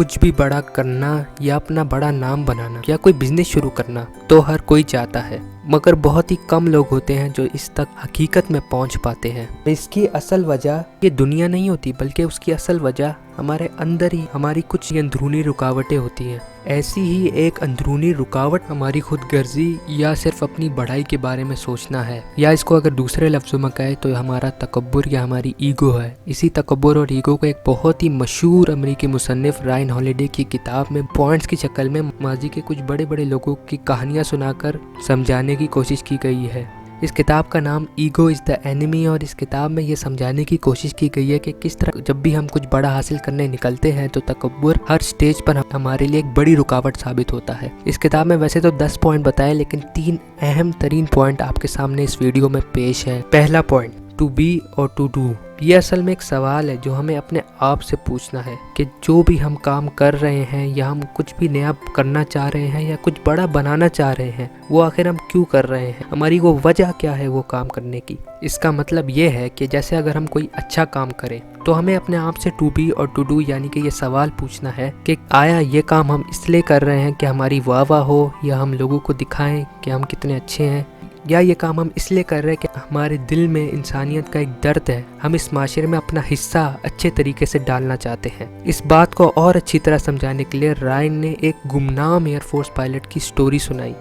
कुछ भी बड़ा करना या अपना बड़ा नाम बनाना या कोई बिजनेस शुरू करना तो हर कोई चाहता है, मगर बहुत ही कम लोग होते हैं जो इस तक हकीकत में पहुंच पाते हैं। इसकी असल वजह ये दुनिया नहीं होती, बल्कि उसकी असल वजह हमारे अंदर ही हमारी कुछ अंदरूनी रुकावटें होती हैं। ऐसी ही एक अंदरूनी रुकावट हमारी खुदगर्जी या सिर्फ अपनी बढ़ाई के बारे में सोचना है, या इसको अगर दूसरे लफ्ज़ों में कहे तो हमारा तकब्बुर या हमारी ईगो है। इसी तकब्बुर और ईगो को एक बहुत ही मशहूर अमेरिकी मुसन्निफ रायन हॉलिडे की किताब में पॉइंट्स की शक्ल में माजी के कुछ बड़े बड़े लोगों की कहानियाँ सुनाकर समझाने की कोशिश की गई है। इस किताब का नाम ईगो इज़ द एनिमी, और इस किताब में ये समझाने की कोशिश की गई है कि किस तरह जब भी हम कुछ बड़ा हासिल करने निकलते हैं तो तकब्बुर हर स्टेज पर हमारे लिए एक बड़ी रुकावट साबित होता है। इस किताब में वैसे तो 10 पॉइंट बताए, लेकिन 3 अहम तरीन पॉइंट आपके सामने इस वीडियो में पेश है। पहला पॉइंट, टू बी और टू डू। ये असल में एक सवाल है जो हमें अपने आप से पूछना है कि जो भी हम काम कर रहे हैं या हम कुछ भी नया करना चाह रहे हैं या कुछ बड़ा बनाना चाह रहे हैं, वो आखिर हम क्यों कर रहे हैं, हमारी वो वजह क्या है वो काम करने की। इसका मतलब ये है कि जैसे अगर हम कोई अच्छा काम करें तो हमें अपने आप से टू बी और टू डू यानी कि ये सवाल पूछना है कि आया ये काम हम इसलिए कर रहे हैं कि हमारी वाह वाह हो या हम लोगों को दिखाएं कि हम कितने अच्छे हैं, या ये काम हम इसलिए कर रहे हैं कि हमारे दिल में इंसानियत का एक दर्द है, हम इस माशरे में अपना हिस्सा अच्छे तरीके से डालना चाहते हैं। इस बात को और अच्छी तरह समझाने के लिए रायन ने एक गुमनाम एयरफोर्स पायलट की स्टोरी सुनाई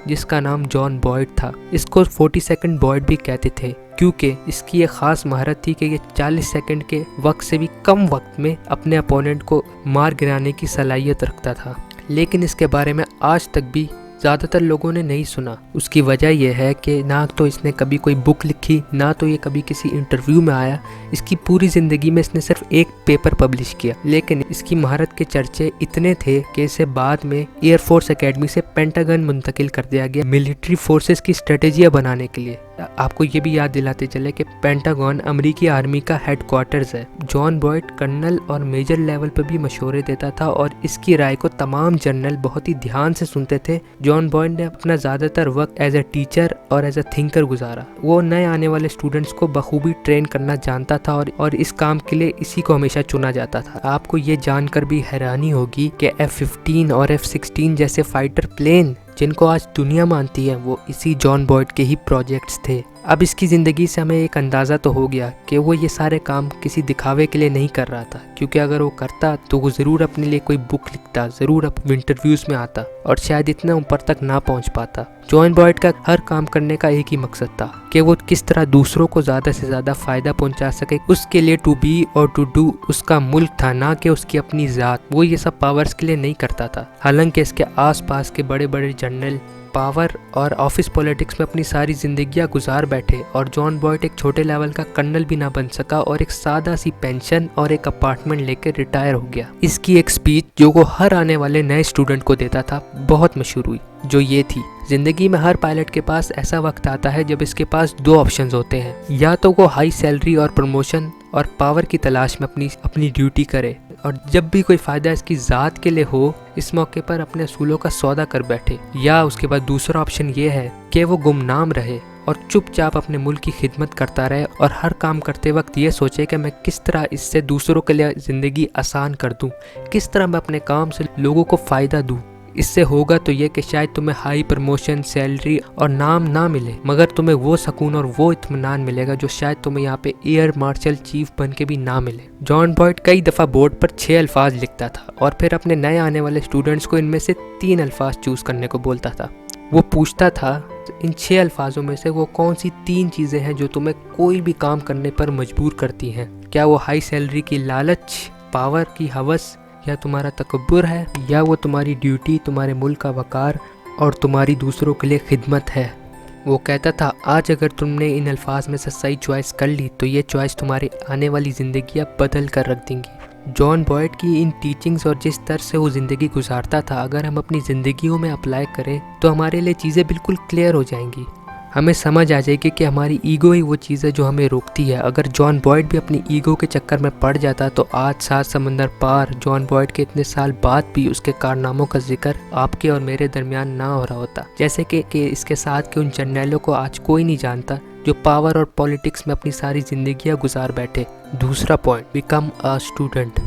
जिसका नाम जॉन बॉयड था। इसको 40 सेकंड बॉयड भी कहते थे क्योंकि इसकी एक ख़ास महारत थी कि ये 40 सेकंड के वक्त से भी कम वक्त में अपने अपोनेंट को मार गिराने की सलाहियत रखता था। लेकिन इसके बारे में आज तक भी ज़्यादातर लोगों ने नहीं सुना। उसकी वजह यह है कि ना तो इसने कभी कोई बुक लिखी, ना तो ये कभी किसी इंटरव्यू में आया। इसकी पूरी ज़िंदगी में इसने सिर्फ एक पेपर पब्लिश किया, लेकिन इसकी महारत के चर्चे इतने थे कि इसे बाद में एयरफोर्स एकेडमी से पेंटागन मुंतकिल कर दिया गया मिलिट्री फोर्सेस की स्ट्रेटेजियाँ बनाने के लिए। आपको ये भी याद दिलाते चले कि पेंटागन अमेरिकी आर्मी का हेडक्वार्टर्स है। जॉन बॉयड कर्नल और मेजर लेवल पर भी मशवरे देता था और इसकी राय को तमाम जनरल बहुत ही ध्यान से सुनते थे। जॉन बॉयड ने अपना ज़्यादातर वक्त एज ए टीचर और एज ए थिंकर गुजारा। वो नए आने वाले स्टूडेंट्स को बखूबी ट्रेन करना जानता था और इस काम के लिए इसी को हमेशा चुना जाता था। आपको ये जानकर भी हैरानी होगी कि F-15 और F-16 जैसे फाइटर प्लेन जिनको आज दुनिया मानती है वो इसी जॉन बॉयड के ही प्रोजेक्ट्स थे। अब इसकी ज़िंदगी से हमें एक अंदाज़ा तो हो गया कि वो ये सारे काम किसी दिखावे के लिए नहीं कर रहा था, क्योंकि अगर वो करता तो वो ज़रूर अपने लिए कोई बुक लिखता, ज़रूर अपने इंटरव्यूज़ में आता और शायद इतना ऊपर तक ना पहुंच पाता। जॉन बॉयड का हर काम करने का एक ही मकसद था कि वो किस तरह दूसरों को ज़्यादा से ज़्यादा फ़ायदा पहुंचा सके। उसके लिए टू बी और टू डू उसका मुल्क था, ना कि उसकी अपनी ज़ात। वो ये सब पावर्स के लिए नहीं करता था। हालांकि इसके आसपास के बड़े बड़े जनरल पावर और ऑफिस पॉलिटिक्स में अपनी सारी जिंदगियां गुजार बैठे और जॉन बॉयड एक छोटे लेवल का कर्नल भी ना बन सका और एक सादा सी पेंशन और एक अपार्टमेंट लेकर रिटायर हो गया। इसकी एक स्पीच जो वो हर आने वाले नए स्टूडेंट को देता था बहुत मशहूर हुई, जो ये थी, जिंदगी में हर पायलट के पास ऐसा वक्त आता है जब इसके पास 2 ऑप्शंस होते हैं, या तो वो हाई सैलरी और प्रमोशन और पावर की तलाश में अपनी ड्यूटी करे, और जब भी कोई फ़ायदा इसकी ज़ात के लिए हो इस मौके पर अपने असूलों का सौदा कर बैठे, या उसके बाद दूसरा ऑप्शन ये है कि वो गुमनाम रहे और चुपचाप अपने मुल्क की खिदमत करता रहे और हर काम करते वक्त ये सोचे कि मैं किस तरह इससे दूसरों के लिए ज़िंदगी आसान कर दूं, किस तरह मैं अपने काम से लोगों को फ़ायदा दूं। इससे होगा तो ये कि शायद तुम्हें हाई प्रमोशन, सैलरी और नाम ना मिले, मगर तुम्हें वो सुकून और वो इत्मीनान मिलेगा जो शायद तुम्हें यहाँ पे एयर मार्शल चीफ बन के भी ना मिले। जॉन बॉयड कई दफ़ा बोर्ड पर 6 अल्फाज लिखता था और फिर अपने नए आने वाले स्टूडेंट्स को इनमें से 3 अल्फाज चूज़ करने को बोलता था। वो पूछता था इन 6 अल्फाजों में से वो कौन सी 3 चीज़ें हैं जो तुम्हें कोई भी काम करने पर मजबूर करती हैं। क्या वो हाई सैलरी की लालच, पावर की हवस, या तुम्हारा तकब्बुर है, या वो तुम्हारी ड्यूटी, तुम्हारे मुल्क का वकार और तुम्हारी दूसरों के लिए खिदमत है। वो कहता था आज अगर तुमने इन अल्फाज में से सही चॉइस कर ली तो ये चॉइस तुम्हारी आने वाली ज़िंदगियाँ बदल कर रख देंगी। जॉन बॉयड की इन टीचिंग्स और जिस तरह से वो ज़िंदगी गुजारता था, अगर हम अपनी ज़िंदगियों में अप्लाई करें तो हमारे लिए चीज़ें बिल्कुल क्लियर हो जाएंगी। हमें समझ आ जाएगी कि हमारी ईगो ही वो चीज़ है जो हमें रोकती है। अगर जॉन बॉयड भी अपनी ईगो के चक्कर में पड़ जाता तो आज 7 समंदर पार जॉन बॉयड के इतने साल बाद भी उसके कारनामों का जिक्र आपके और मेरे दरमियान ना हो रहा होता। जैसे कि इसके साथ के उन जनरलों को आज कोई नहीं जानता जो पावर और पॉलिटिक्स में अपनी सारी जिंदगियां गुजार बैठे। दूसरा पॉइंट, बिकम अ स्टूडेंट।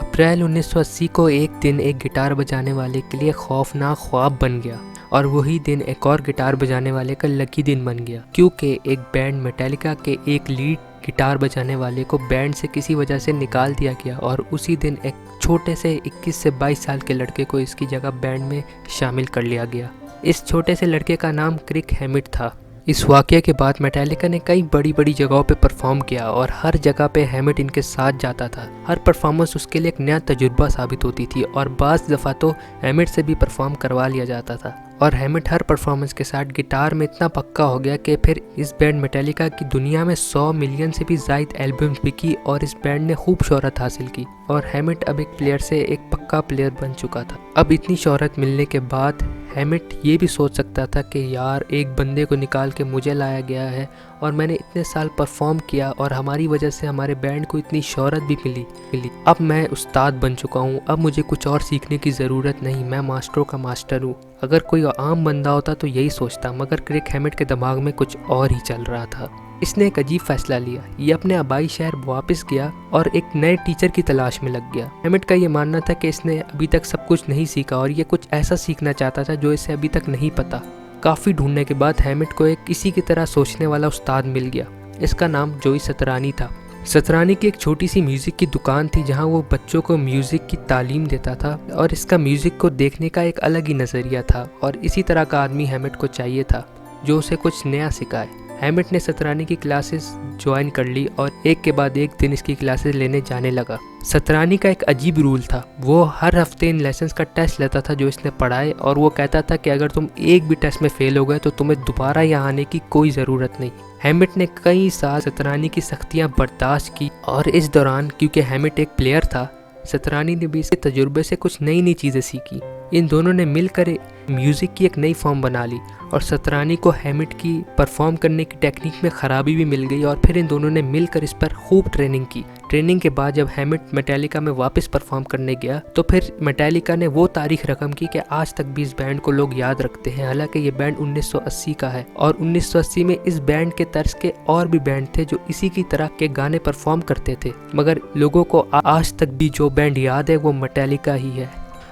अप्रैल 1980 को एक दिन एक गिटार बजाने वाले के लिए खौफनाक ख्वाब बन गया और वही दिन एक और गिटार बजाने वाले का लकी दिन बन गया, क्योंकि एक बैंड मेटालिका के एक लीड गिटार बजाने वाले को बैंड से किसी वजह से निकाल दिया गया और उसी दिन एक छोटे से 21 से 22 साल के लड़के को इसकी जगह बैंड में शामिल कर लिया गया। इस छोटे से लड़के का नाम क्रिक हैमिट था। इस वाक़ये के बाद मेटालिका ने कई बड़ी बड़ी जगहों पे परफॉर्म किया और हर जगह पे हैमिट इनके साथ जाता था। हर परफॉर्मेंस उसके लिए एक नया तजुर्बा साबित होती थी और बाज़ दफ़ा तो हैमिट से भी परफॉर्म करवा लिया जाता था। और हैमिट हर परफॉर्मेंस के साथ गिटार में इतना पक्का हो गया कि फिर इस बैंड मेटालिका की दुनिया में 100 मिलियन से भी ज़ायद एल्बम्स बिकी और इस बैंड ने खूब शोहरत हासिल की और हैमिट अब एक प्लेयर से एक पक्का प्लेयर बन चुका था। अब इतनी शोहरत मिलने के बाद हैमिट ये भी सोच सकता था कि यार एक बंदे को निकाल के मुझे लाया गया है और मैंने इतने साल परफॉर्म किया और हमारी वजह से हमारे बैंड को इतनी शोहरत भी मिली। अब मैं उस्ताद बन चुका हूँ, अब मुझे कुछ और सीखने की ज़रूरत नहीं, मैं मास्टरों का मास्टर हूँ। अगर कोई आम बंदा होता तो यही सोचता, मगर क्रिक हैमिट के दिमाग में कुछ और ही चल रहा था। इसने एक अजीब फैसला लिया। ये अपने आबाई शहर वापस गया और एक नए टीचर की तलाश में लग गया। हैमिट का ये मानना था कि इसने अभी तक सब कुछ नहीं सीखा और ये कुछ ऐसा सीखना चाहता था जो इसे अभी तक नहीं पता। काफ़ी ढूंढने के बाद हैमिट को एक इसी की तरह सोचने वाला उस्ताद मिल गया। इसका नाम जोई सतरानी था। सतरानी की एक छोटी सी म्यूज़िक की दुकान थी जहां वो बच्चों को म्यूज़िक की तालीम देता था और इसका म्यूज़िक को देखने का एक अलग ही नज़रिया था और इसी तरह का आदमी हैमिट को चाहिए था जो उसे कुछ नया सिखाए। हैमिट ने सतरानी की क्लासेस ज्वाइन कर ली और एक के बाद एक दिन इसकी क्लासेस लेने जाने लगा। सतरानी का एक अजीब रूल था, वो हर हफ्ते इन लेसन्स का टेस्ट लेता था जो इसने पढ़ाए और वो कहता था कि अगर तुम एक भी टेस्ट में फेल हो गए तो तुम्हें दोबारा यहाँ आने की कोई ज़रूरत नहीं। हैमिट ने कई साल सतरानी की सख्तियाँ बर्दाश्त की और इस दौरान क्योंकि हैमिट एक प्लेयर था, सतरानी ने भी इसके तजुर्बे से कुछ नई नई चीज़ें सीखी। इन दोनों ने मिलकर म्यूज़िक की एक नई फॉर्म बना ली और सतरानी को हैमिट की परफॉर्म करने की टेक्निक में ख़राबी भी मिल गई और फिर इन दोनों ने मिलकर इस पर खूब ट्रेनिंग की। ट्रेनिंग के बाद जब हैमिट मेटालिका में वापस परफॉर्म करने गया तो फिर मेटालिका ने वो तारीख रकम की कि आज तक भी इस बैंड को लोग याद रखते हैं। हालांकि ये बैंड 1980 का है और 1980 में इस बैंड के तर्ज के और भी बैंड थे जो इसी की तरह के गाने परफॉर्म करते थे, मगर लोगों को आज तक भी जो बैंड याद है वो मेटालिका ही है।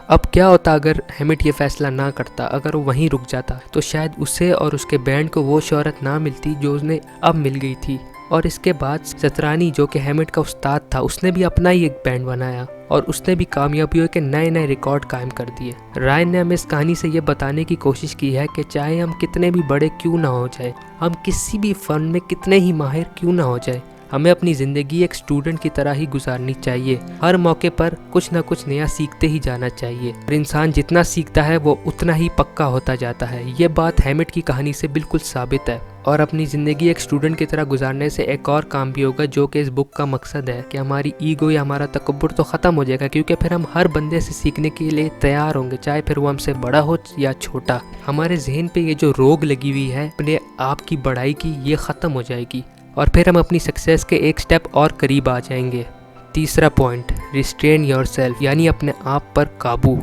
अब क्या होता अगर हैमिट ये फैसला ना करता, अगर वो वहीं रुक जाता तो शायद उसे और उसके बैंड को वो शोहरत ना मिलती जो उन्हें अब मिल गई थी। और इसके बाद सतरानी जो कि हैमिट का उस्ताद था, उसने भी अपना ही एक बैंड बनाया और उसने भी कामयाबियों के नए नए रिकॉर्ड कायम कर दिए। रायन ने हमें इस कहानी से ये बताने की कोशिश की है कि चाहे हम कितने भी बड़े क्यों ना हो जाए, हम किसी भी फन में कितने ही माहिर क्यों ना हो जाए, हमें अपनी ज़िंदगी एक स्टूडेंट की तरह ही गुजारनी चाहिए। हर मौके पर कुछ ना कुछ नया सीखते ही जाना चाहिए और इंसान जितना सीखता है वो उतना ही पक्का होता जाता है। ये बात हैमिट की कहानी से बिल्कुल साबित है। और अपनी ज़िंदगी एक स्टूडेंट की तरह गुजारने से एक और काम भी होगा जो कि इस बुक का मकसद है कि हमारी ईगो या हमारा तकब्बुर तो ख़त्म हो जाएगा, क्योंकि फिर हम हर बंदे से सीखने के लिए तैयार होंगे, चाहे फिर वो हमसे बड़ा हो या छोटा। हमारे जहन पे ये जो रोग लगी हुई है अपने आप की बढ़ाई की, ये ख़त्म हो जाएगी और फिर हम अपनी सक्सेस के एक स्टेप और करीब आ जाएंगे। तीसरा पॉइंट, रिस्ट्रेन योरसेल्फ, यानी अपने आप पर काबू।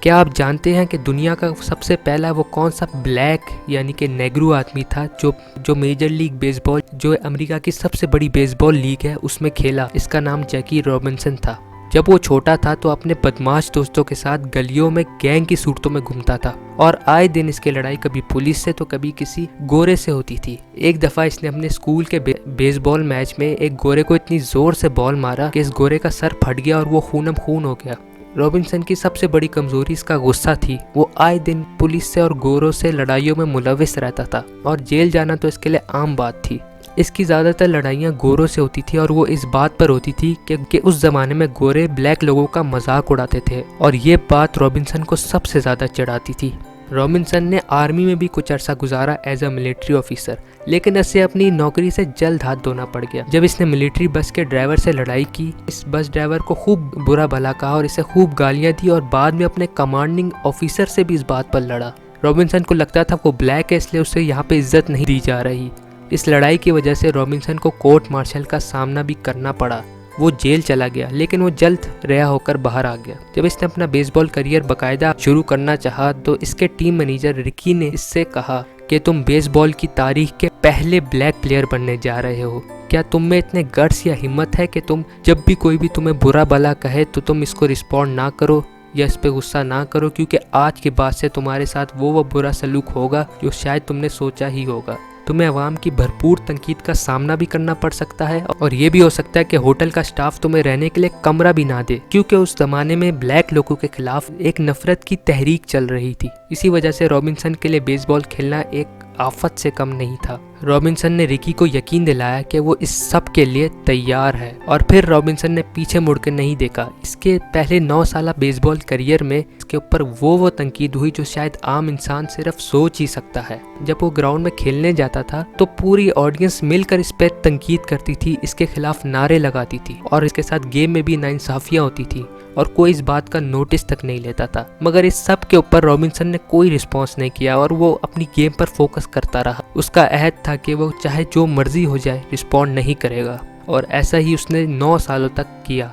क्या आप जानते हैं कि दुनिया का सबसे पहला वो कौन सा ब्लैक यानी कि नेग्रो आदमी था जो मेजर लीग बेसबॉल, जो अमेरिका की सबसे बड़ी बेसबॉल लीग है, उसमें खेला? इसका नाम जैकी रॉबिन्सन था। जब वो छोटा था तो अपने बदमाश दोस्तों के साथ गलियों में गैंग की सूरतों में घूमता था और आए दिन इसकी लड़ाई कभी पुलिस से तो कभी किसी गोरे से होती थी। एक दफ़ा इसने अपने स्कूल के बेसबॉल मैच में एक गोरे को इतनी ज़ोर से बॉल मारा कि इस गोरे का सर फट गया और वो खूनम खून हो गया। रॉबिन्सन की सबसे बड़ी कमजोरी इसका गुस्सा थी। वो आए दिन पुलिस से और गोरों से लड़ाइयों में मुलविस रहता था और जेल जाना तो इसके लिए आम बात थी। इसकी ज़्यादातर लड़ाइयाँ गोरों से होती थी और वो इस बात पर होती थी कि उस ज़माने में गोरे ब्लैक लोगों का मजाक उड़ाते थे और ये बात रॉबिन्सन को सबसे ज़्यादा चिढ़ाती थी। रॉबिन्सन ने आर्मी में भी कुछ अरसा गुजारा एज अ मिलिट्री ऑफिसर, लेकिन इसे अपनी नौकरी से जल्द हाथ धोना पड़ गया जब इसने मिलिट्री बस के ड्राइवर से लड़ाई की। इस बस ड्राइवर को खूब बुरा भला कहा और इसे खूब गालियाँ दी और बाद में अपने कमांडिंग ऑफिसर से भी इस बात पर लड़ा। रॉबिन्सन को लगता था वो ब्लैक है इसलिए उसे यहाँ पे इज्जत नहीं दी जा रही। इस लड़ाई की वजह से रॉबिन्सन को कोर्ट मार्शल का सामना भी करना पड़ा। वो जेल चला गया लेकिन वो जल्द रिहा होकर बाहर आ गया। जब इसने अपना बेसबॉल करियर बाकायदा शुरू करना चाहा तो इसके टीम मैनेजर रिकी ने इससे कहा कि तुम बेसबॉल की तारीख के पहले ब्लैक प्लेयर बनने जा रहे हो। क्या तुम में इतने गट्स या हिम्मत है कि तुम जब भी कोई भी तुम्हें बुरा भला कहे तो तुम इसको रिस्पॉन्ड ना करो या इस पे गुस्सा ना करो, क्योंकि आज के बाद से तुम्हारे साथ वो बुरा सलूक होगा जो शायद तुमने सोचा ही होगा। तुम्हें अवाम की भरपूर तनकीद का सामना भी करना पड़ सकता है और ये भी हो सकता है कि होटल का स्टाफ तुम्हें रहने के लिए कमरा भी ना दे, क्योंकि उस जमाने में ब्लैक लोगों के खिलाफ एक नफरत की तहरीक चल रही थी। इसी वजह से रॉबिन्सन के लिए बेसबॉल खेलना एक आफत से कम नहीं था। रॉबिन्सन ने रिकी को यकीन दिलाया कि वो इस सब के लिए तैयार है और फिर रॉबिन्सन ने पीछे मुड़कर नहीं देखा। इसके पहले 9 साल बेसबॉल करियर में इसके ऊपर वो तनकीद हुई जो शायद आम इंसान सिर्फ सोच ही सकता है। जब वो ग्राउंड में खेलने जाता था तो पूरी ऑडियंस मिलकर इस पर तनकीद करती थी, इसके खिलाफ नारे लगाती थी और इसके साथ गेम में भी नाइंसाफियां होती थी और कोई इस बात का नोटिस तक नहीं लेता था। मगर इस सब के ऊपर रॉबिन्सन ने कोई रिस्पॉन्स नहीं किया और वो अपनी गेम पर फोकस करता रहा। उसका अहद था कि वो चाहे जो मर्जी हो जाए रिस्पॉन्ड नहीं करेगा और ऐसा ही उसने 9 सालों तक किया,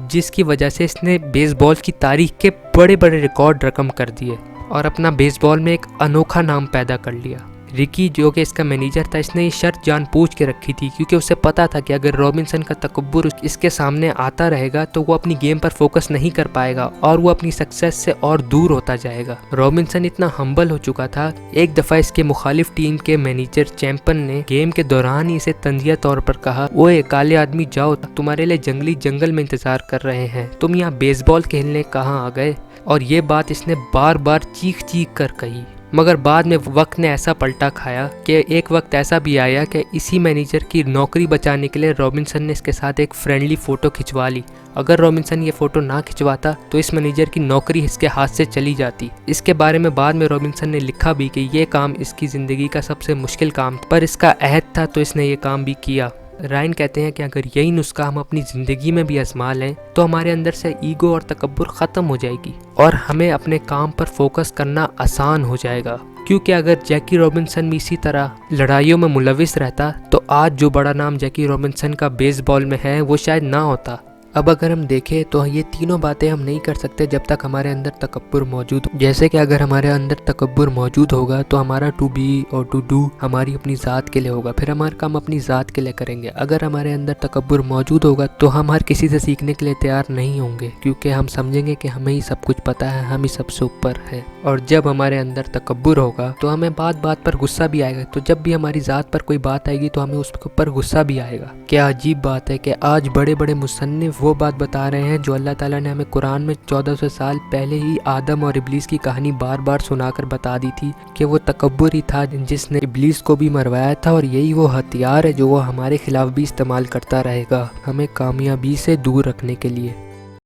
जिसकी वजह से इसने बेसबॉल की तारीख के बड़े बड़े रिकॉर्ड रकम कर दिए और अपना बेसबॉल में एक अनोखा नाम पैदा कर लिया। रिकी जो कि इसका मैनेजर था, इसने ये शर्त जानबूझ के रखी थी क्योंकि उसे पता था कि अगर रॉबिन्सन का तकब्बुर इसके सामने आता रहेगा तो वो अपनी गेम पर फोकस नहीं कर पाएगा और वो अपनी सक्सेस से और दूर होता जाएगा। रॉबिन्सन इतना हम्बल हो चुका था, एक दफ़ा इसके मुखालिफ टीम के मैनेजर चैंपन ने गेम के दौरान ही इसे तंजिया तौर पर कहा, ओए काले आदमी जाओ, तुम्हारे लिए जंगली जंगल में इंतजार कर रहे हैं, तुम यहाँ बेसबॉल खेलने कहाँ आ गए। और ये बात इसने बार बार चीख चीख कर कही। मगर बाद में वक्त ने ऐसा पलटा खाया कि एक वक्त ऐसा भी आया कि इसी मैनेजर की नौकरी बचाने के लिए रॉबिन्सन ने इसके साथ एक फ्रेंडली फ़ोटो खिंचवा ली। अगर रॉबिन्सन ये फ़ोटो ना खिंचवाता तो इस मैनेजर की नौकरी इसके हाथ से चली जाती। इसके बारे में बाद में रॉबिन्सन ने लिखा भी कि ये काम इसकी ज़िंदगी का सबसे मुश्किल काम, पर इसका अहद था तो इसने ये काम भी किया। रायन कहते हैं कि अगर यही नुस्खा हम अपनी ज़िंदगी में भी आजमा लें तो हमारे अंदर से ईगो और तकब्बुर ख़त्म हो जाएगी और हमें अपने काम पर फोकस करना आसान हो जाएगा। क्योंकि अगर जैकी रॉबिन्सन भी इसी तरह लड़ाइयों में मुलविस रहता तो आज जो बड़ा नाम जैकी रॉबिन्सन का बेसबॉल में है वो शायद ना होता। अब अगर हम देखें तो ये तीनों बातें हम नहीं कर सकते जब तक हमारे अंदर तकब्बुर मौजूद हो। जैसे कि अगर हमारे अंदर तकब्बुर मौजूद होगा तो हमारा टू बी और टू डू हमारी अपनी ज़ात के लिए होगा, फिर हमारा काम अपनी ज़ात के लिए करेंगे। अगर हमारे अंदर तकब्बुर मौजूद होगा तो हम हर किसी से सीखने के लिए तैयार नहीं होंगे, क्योंकि हम समझेंगे कि हमें ही सब कुछ पता है, हम ही सबसे ऊपर है। और जब हमारे अंदर तकब्बुर होगा तो हमें बात बात पर गुस्सा भी आएगा। तो जब भी हमारी ज़ात पर कोई बात आएगी तो हमें उसके ऊपर गुस्सा भी आएगा। क्या अजीब बात है कि आज बड़े बड़े मुसन्निफ वो बात बता रहे हैं जो अल्लाह ताला ने हमें कुरान में 1400 साल पहले ही आदम और इब्लीस की कहानी बार बार सुनाकर बता दी थी कि वो तकब्बुर ही था जिसने इब्लीस को भी मरवाया था और यही वो हथियार है जो वो हमारे खिलाफ भी इस्तेमाल करता रहेगा हमें कामयाबी से दूर रखने के लिए।